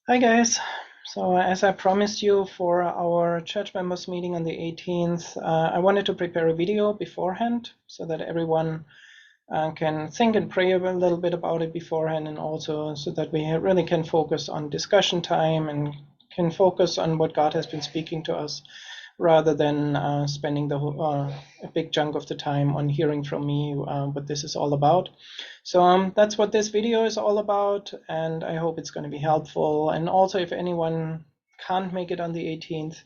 Hi guys. So as I promised you for our church members meeting on the 18th, I wanted to prepare a video beforehand so that everyone can think and pray a little bit about it beforehand, and also so that we really can focus on discussion time and can focus on what God has been speaking to us, rather than spending a big chunk of the time on hearing from me what this is all about. So that's what this video is all about, and I hope it's going to be helpful. And also, if anyone can't make it on the 18th,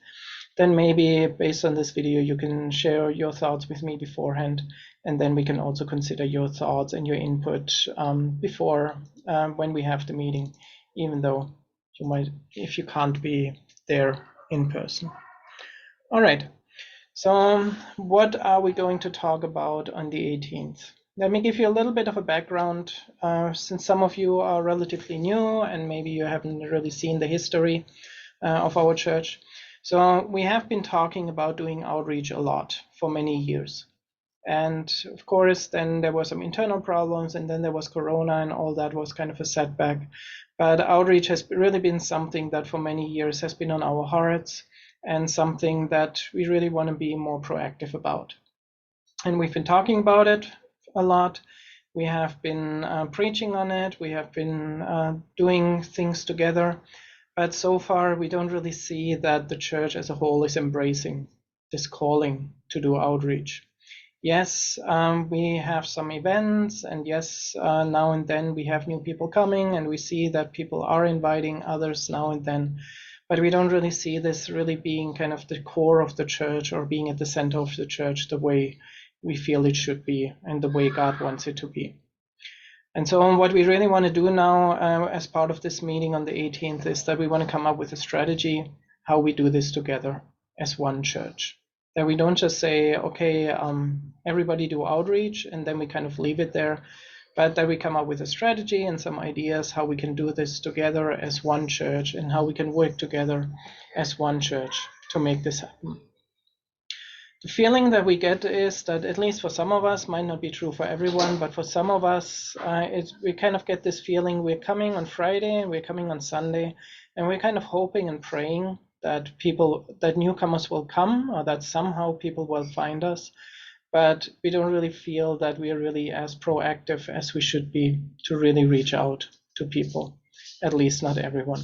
then maybe based on this video, you can share your thoughts with me beforehand, and then we can also consider your thoughts and your input before when we have the meeting, even though you might, if you can't be there in person. All right. So what are we going to talk about on the 18th? Let me give you a little bit of a background, since some of you are relatively new and maybe you haven't really seen the history of our church. So we have been talking about doing outreach a lot for many years. And of course, then there were some internal problems, and then there was Corona, and all that was kind of a setback. But outreach has really been something that for many years has been on our hearts, and something that we really want to be more proactive about. And we've been talking about it a lot. We have been preaching on it. We have been doing things together. But so far, we don't really see that the church as a whole is embracing this calling to do outreach. Yes, we have some events, and yes, now and then we have new people coming, and we see that people are inviting others now and then. But we don't really see this really being kind of the core of the church, or being at the center of the church the way we feel it should be and the way God wants it to be. And so what we really want to do now as part of this meeting on the 18th is that we want to come up with a strategy how we do this together as one church. That we don't just say, okay, everybody do outreach, and then we kind of leave it there, but that we come up with a strategy and some ideas how we can do this together as one church, and how we can work together as one church to make this happen. The feeling that we get is that, at least for some of us, might not be true for everyone, but for some of us, we kind of get this feeling we're coming on Friday, we're coming on Sunday, and we're kind of hoping and praying that newcomers will come, or that somehow people will find us. But we don't really feel that we are really as proactive as we should be to really reach out to people, at least not everyone.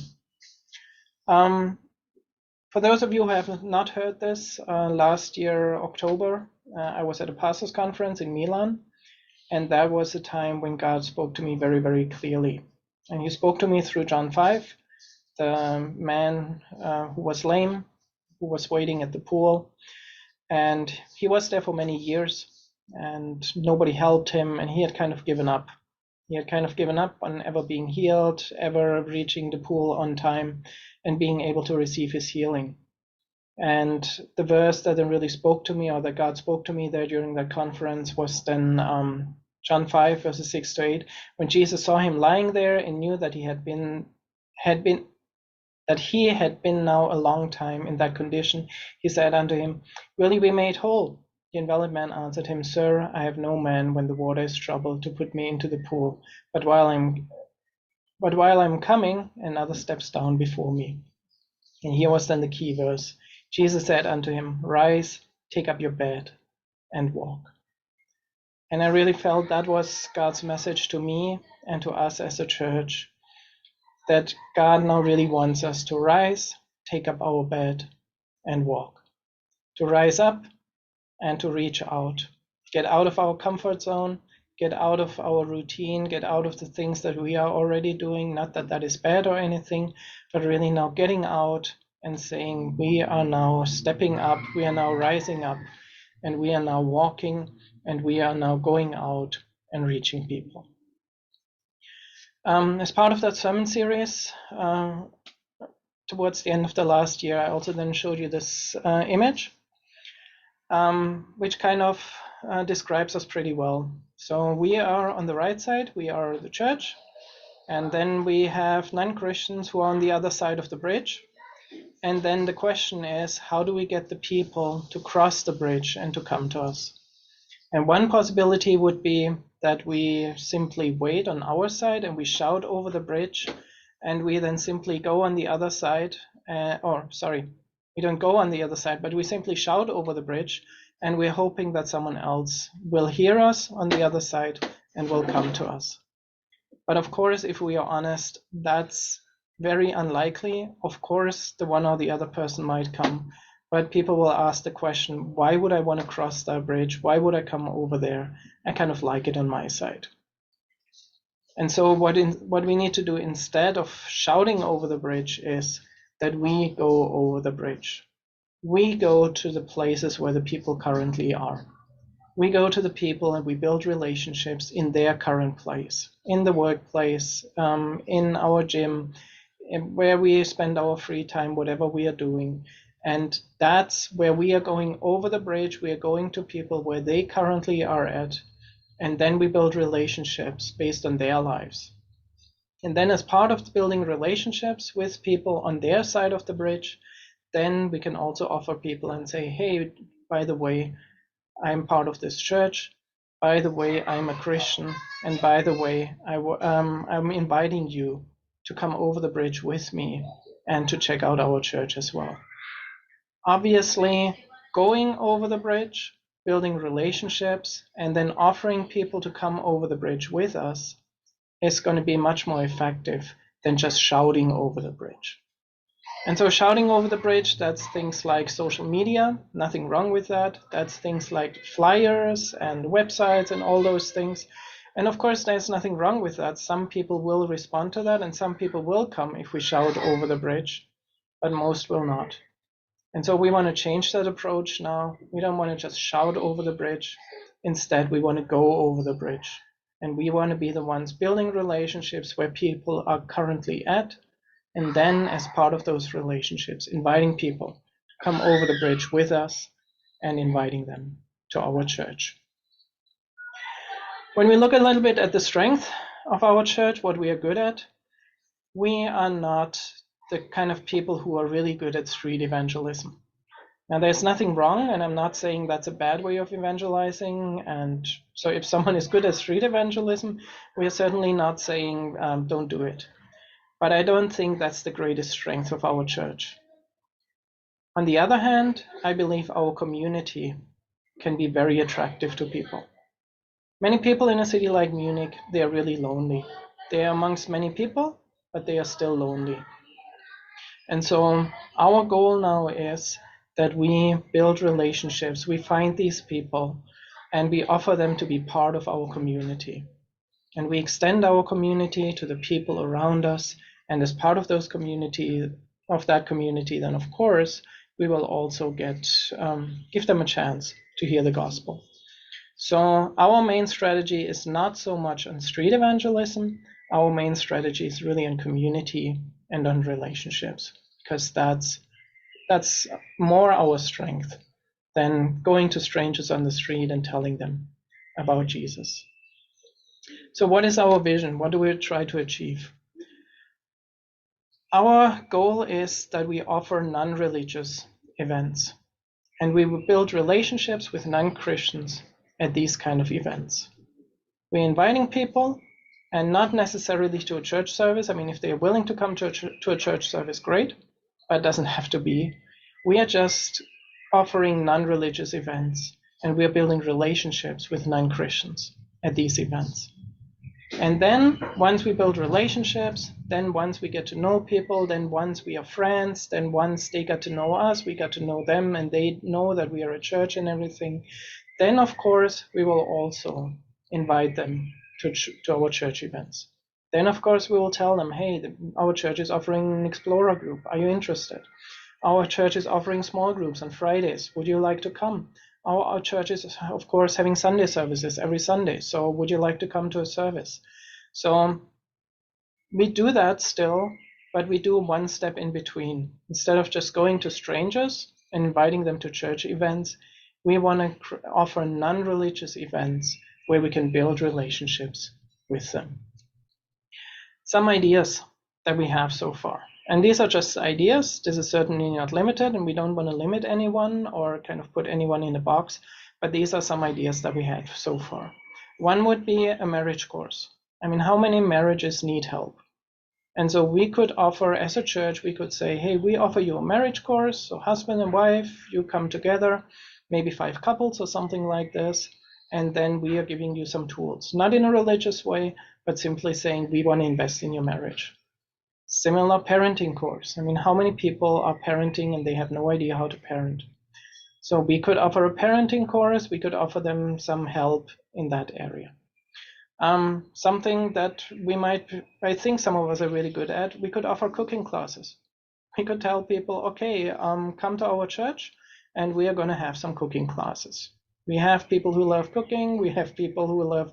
For those of you who have not heard this, last year, October, I was at a pastors' conference in Milan, and that was a time when God spoke to me very, very clearly. And he spoke to me through John 5, the man who was lame, who was waiting at the pool. And he was there for many years, and nobody helped him, and he had kind of given up. He had kind of given up on ever being healed, ever reaching the pool on time, and being able to receive his healing. And the verse that then really spoke to me, or that God spoke to me there during that conference, was then John 5, verses 6 to 8. When Jesus saw him lying there and knew that he had been now a long time in that condition, he said unto him, Will you be made whole? The invalid man answered him, Sir, I have no man when the water is troubled to put me into the pool, but while I'm coming, another steps down before me. And here was then the key verse. Jesus said unto him, Rise, take up your bed, and walk. And I really felt that was God's message to me and to us as a church, that God now really wants us to rise, take up our bed, and walk. To rise up and to reach out. Get out of our comfort zone, get out of our routine, get out of the things that we are already doing. Not that that is bad or anything, but really now getting out and saying, we are now stepping up, we are now rising up, and we are now walking, and we are now going out and reaching people. As part of that sermon series, towards the end of the last year, I also then showed you this image, which kind of describes us pretty well. So we are on the right side, we are the church, and then we have 9 Christians who are on the other side of the bridge. And then the question is, how do we get the people to cross the bridge and to come to us? And one possibility would be that we simply wait on our side and we shout over the bridge and we then simply go on the other side, we don't go on the other side, but we simply shout over the bridge, and we're hoping that someone else will hear us on the other side and will come to us. But of course, if we are honest, that's very unlikely. Of course, the one or the other person might come, but people will ask the question, why would I want to cross that bridge? Why would I come over there? I kind of like it on my side. And so what we need to do instead of shouting over the bridge is that we go over the bridge. We go to the places where the people currently are. We go to the people and we build relationships in their current place, in the workplace, in our gym, where we spend our free time, whatever we are doing. And that's where we are going over the bridge. We are going to people where they currently are at. And then we build relationships based on their lives. And then as part of building relationships with people on their side of the bridge, then we can also offer people and say, hey, by the way, I'm part of this church. By the way, I'm a Christian. And by the way, I'm inviting you to come over the bridge with me and to check out our church as well. Obviously, going over the bridge, building relationships, and then offering people to come over the bridge with us is going to be much more effective than just shouting over the bridge. And so shouting over the bridge, that's things like social media, nothing wrong with that. That's things like flyers and websites and all those things. And of course, there's nothing wrong with that. Some people will respond to that and some people will come if we shout over the bridge, but most will not. And so we want to change that approach now. We don't want to just shout over the bridge. Instead, we want to go over the bridge. And we want to be the ones building relationships where people are currently at. And then as part of those relationships, inviting people to come over the bridge with us and inviting them to our church. When we look a little bit at the strength of our church, what we are good at, we are not the kind of people who are really good at street evangelism. Now, there's nothing wrong, and I'm not saying that's a bad way of evangelizing. And so if someone is good at street evangelism, we are certainly not saying don't do it. But I don't think that's the greatest strength of our church. On the other hand, I believe our community can be very attractive to people. Many people in a city like Munich, they are really lonely. They are amongst many people, but they are still lonely. And so our goal now is that we build relationships, we find these people, and we offer them to be part of our community. And we extend our community to the people around us. And as part of that community, then of course, we will also give them a chance to hear the gospel. So our main strategy is not so much on street evangelism. Our main strategy is really on community and on relationships, because that's more our strength than going to strangers on the street and telling them about Jesus. So what is our vision? What do we try to achieve? Our goal is that we offer non-religious events, and we will build relationships with non-Christians at these kind of events. We're inviting people, and not necessarily to a church service. I mean, if they're willing to come to a church service, great, but it doesn't have to be. We are just offering non-religious events, and we are building relationships with non-Christians at these events. And then once we build relationships, then once we get to know people, then once we are friends, then once they get to know us, we get to know them, and they know that we are a church and everything, then of course we will also invite them to our church events. Then of course we will tell them, hey, our church is offering an Explorer group. Are you interested? Our church is offering small groups on Fridays. Would you like to come? Our church is, of course, having Sunday services every Sunday. So would you like to come to a service? So we do that still, but we do one step in between. Instead of just going to strangers and inviting them to church events, we want to offer non-religious events where we can build relationships with them. Some ideas that we have so far. And these are just ideas. This is certainly not limited, and we don't want to limit anyone or kind of put anyone in a box, but these are some ideas that we had so far. One would be a marriage course. I mean, how many marriages need help? And so we could offer, as a church, we could say, hey, we offer you a marriage course, so husband and wife, you come together, maybe 5 couples or something like this, and then we are giving you some tools, not in a religious way, but simply saying we want to invest in your marriage. Similar parenting course. I mean, how many people are parenting and they have no idea how to parent? So we could offer a parenting course, we could offer them some help in that area. Something that I think some of us are really good at, we could offer cooking classes. We could tell people, okay, come to our church and we are going to have some cooking classes. We have people who love cooking, we have people who love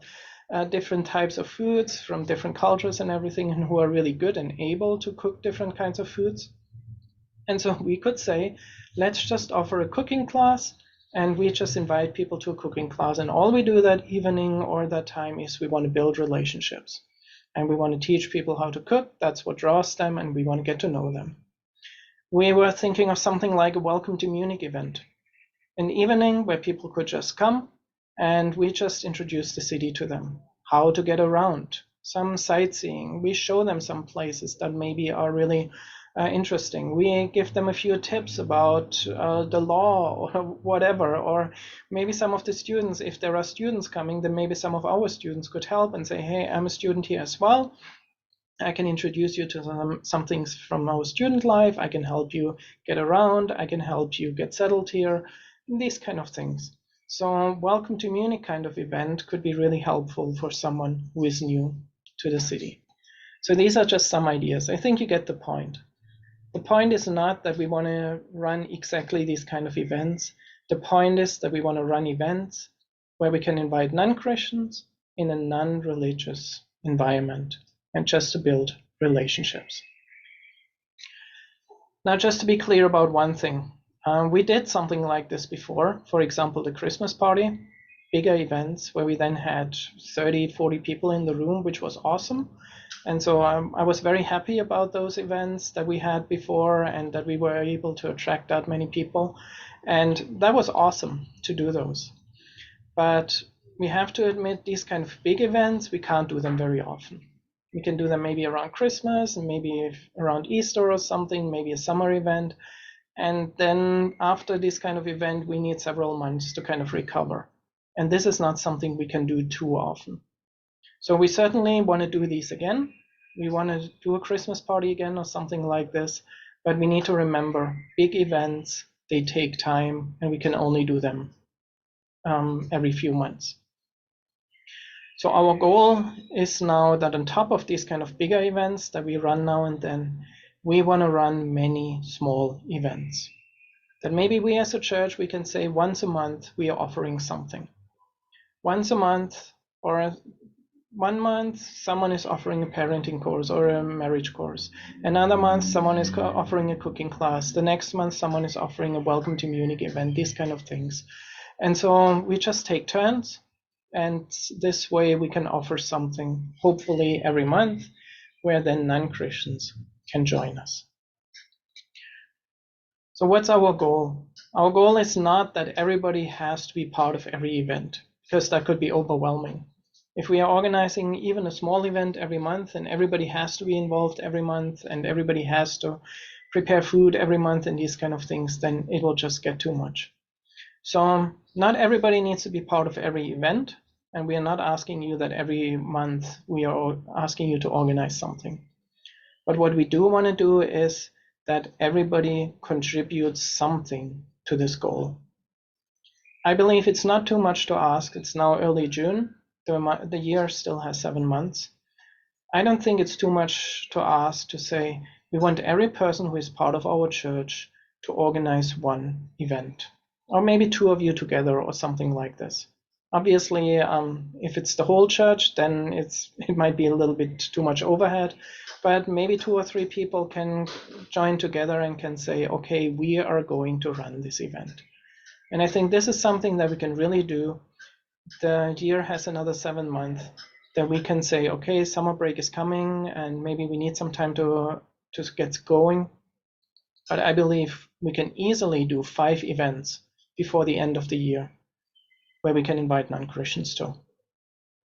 different types of foods from different cultures and everything, and who are really good and able to cook different kinds of foods. And so we could say, let's just offer a cooking class, and we just invite people to a cooking class. And all we do that evening or that time is we want to build relationships. And we want to teach people how to cook. That's what draws them, and we want to get to know them. We were thinking of something like a Welcome to Munich event, an evening where people could just come, and we just introduce the city to them, how to get around, some sightseeing. We show them some places that maybe are really interesting. We give them a few tips about the law or whatever, or maybe some of the students, if there are students coming, then maybe some of our students could help and say, hey, I'm a student here as well. I can introduce you to some things from our student life. I can help you get around. I can help you get settled here, these kind of things. So Welcome to Munich kind of event could be really helpful for someone who is new to the city. So these are just some ideas. I think you get the point. The point is not that we want to run exactly these kind of events. The point is that we want to run events where we can invite non-Christians in a non-religious environment, and just to build relationships. Now, just to be clear about one thing, we did something like this before. For example, the Christmas party, bigger events where we then had 30, 40 people in the room, which was awesome. And so I was very happy about those events that we had before, and that we were able to attract that many people. And that was awesome to do those. But we have to admit, these kind of big events, we can't do them very often. We can do them maybe around Christmas and maybe around Easter or something, maybe a summer event. And then after this kind of event, we need several months to kind of recover. And this is not something we can do too often. So we certainly want to do these again. We want to do a Christmas party again or something like this. But we need to remember, big events, they take time, and we can only do them every few months. So our goal is now that on top of these kind of bigger events that we run now and then, we want to run many small events. That maybe we as a church, we can say once a month we are offering something. Once a month or 1 month, someone is offering a parenting course or a marriage course. Another month, someone is offering a cooking class. The next month, someone is offering a Welcome to Munich event, these kind of things. And so we just take turns, and this way we can offer something, hopefully every month, where then non-Christians can join us. So what's our goal? Our goal is not that everybody has to be part of every event, because that could be overwhelming. If we are organizing even a small event every month and everybody has to be involved every month and everybody has to prepare food every month and these kind of things, then it will just get too much. So not everybody needs to be part of every event, and we are not asking you that every month we are asking you to organize something. But what we do want to do is that everybody contributes something to this goal. I believe it's not too much to ask. It's now early June. The year still has 7 months. I don't think it's too much to ask to say we want every person who is part of our church to organize one event, or maybe 2 of you together or something like this. Obviously, if it's the whole church, then it might be a little bit too much overhead, but maybe 2 or 3 people can join together and can say, okay, we are going to run this event. And I think this is something that we can really do. The year has another 7 months, that we can say, okay, summer break is coming and maybe we need some time to get going. But I believe we can easily do 5 events before the end of the year where we can invite non-Christians to.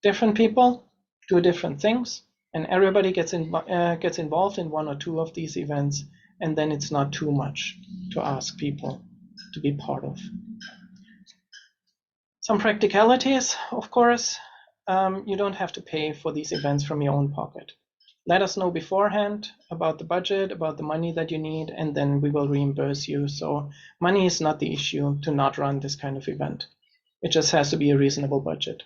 Different people do different things. and everybody gets involved in one or two of these events, and then it's not too much to ask people to be part of. Some practicalities, of course. You don't have to pay for these events from your own pocket. Let us know beforehand about the budget, about the money that you need, and then we will reimburse you. So money is not the issue to not run this kind of event. It just has to be a reasonable budget.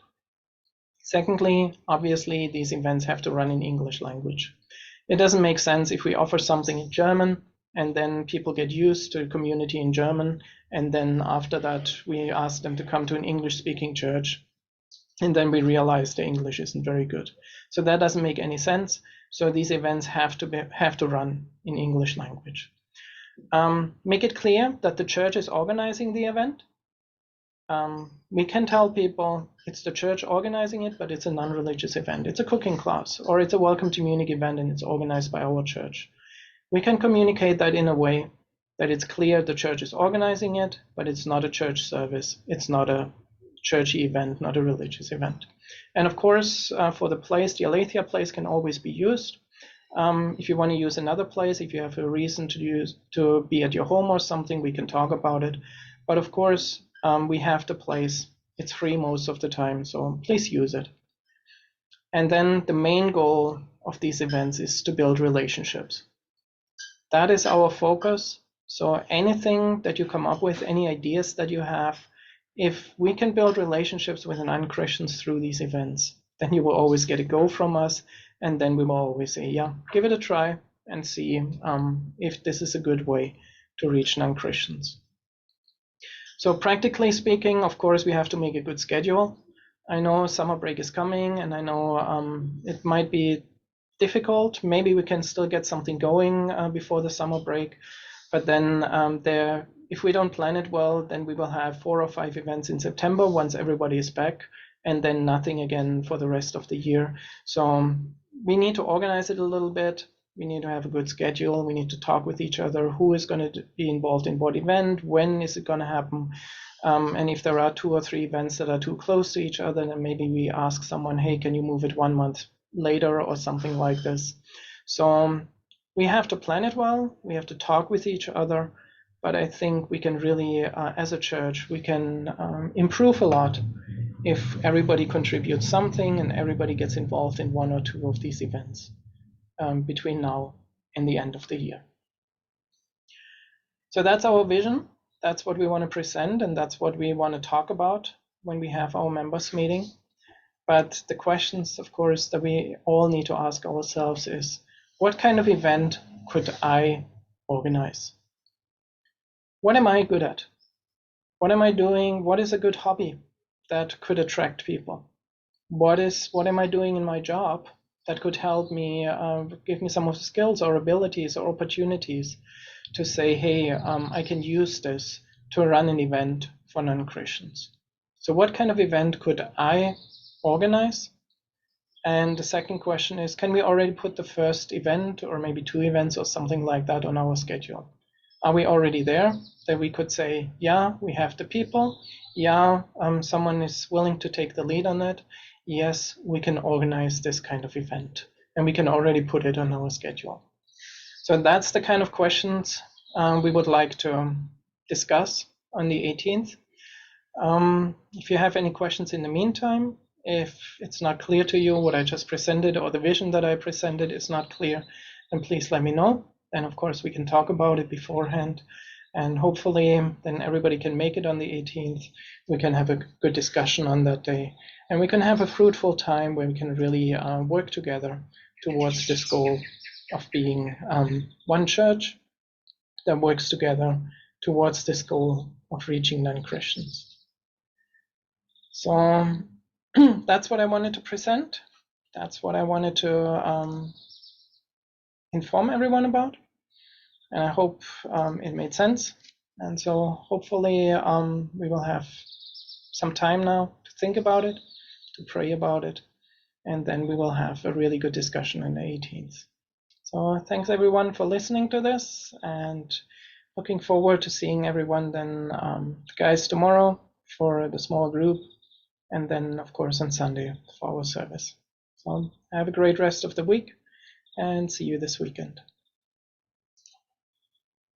Secondly, obviously, these events have to run in English language. It doesn't make sense if we offer something in German and then people get used to a community in German, and then after that we ask them to come to an English-speaking church, and then we realize the English isn't very good. So that doesn't make any sense. So these events have to run in English language. Make it clear that the church is organizing the event. We can tell people it's the church organizing it, but it's a non-religious event. It's a cooking class, or it's a welcome to Munich event, and it's organized by our church. We can communicate that in a way that it's clear the church is organizing it, but it's not a church service. It's not a churchy event, not a religious event. And of course, for the place, the Aletheia place can always be used. If you want to use another place, if you have a reason to be at your home or something, we can talk about it. But of course, we have the place. It's free most of the time, so please use it. And then the main goal of these events is to build relationships. That is our focus. So anything that you come up with, any ideas that you have, if we can build relationships with non-Christians through these events, then you will always get a go from us. And then we will always say, yeah, give it a try and see if this is a good way to reach non-Christians. So practically speaking, of course, we have to make a good schedule. I know summer break is coming, and I know it might be difficult. Maybe we can still get something going before the summer break. But then if we don't plan it well, then we will have 4 or 5 events in September once everybody is back, and then nothing again for the rest of the year. So we need to organize it a little bit. We need to have a good schedule. We need to talk with each other. Who is going to be involved in what event? When is it going to happen? And if there are 2 or 3 events that are too close to each other, then maybe we ask someone, hey, can you move it 1 month later or something like this? So we have to plan it well. We have to talk with each other. But I think we can really, as a church, we can improve a lot if everybody contributes something and everybody gets involved in 1 or 2 of these events between now and the end of the year. So that's our vision. That's what we want to present, and that's what we want to talk about when we have our members meeting. But the questions, of course, that we all need to ask ourselves is, what kind of event could I organize? What am I good at? What am I doing? What is a good hobby that could attract people? What am I doing in my job that could help me, give me some of the skills or abilities or opportunities to say, hey, I can use this to run an event for non-Christians. So what kind of event could I organize? And the second question is, can we already put the first event or maybe 2 events or something like that on our schedule? Are we already there that we could say, yeah, we have the people. Yeah, someone is willing to take the lead on it. Yes, we can organize this kind of event, and we can already put it on our schedule. So that's the kind of questions we would like to discuss on the 18th. If you have any questions in the meantime, if it's not clear to you what I just presented or the vision that I presented is not clear, then please let me know. Then of course we can talk about it beforehand, and hopefully then everybody can make it on the 18th. We can have a good discussion on that day, and we can have a fruitful time where we can really work together towards this goal of being one church that works together towards this goal of reaching non-Christians. So that's what I wanted to present. That's what I wanted to inform everyone about. And I hope it made sense. And so hopefully we will have some time now to think about it, to pray about it, and then we will have a really good discussion on the 18th. So thanks everyone for listening to this, and looking forward to seeing everyone then, guys, tomorrow for the small group, and then of course on Sunday for our service. So Have a great rest of the week and see you this weekend.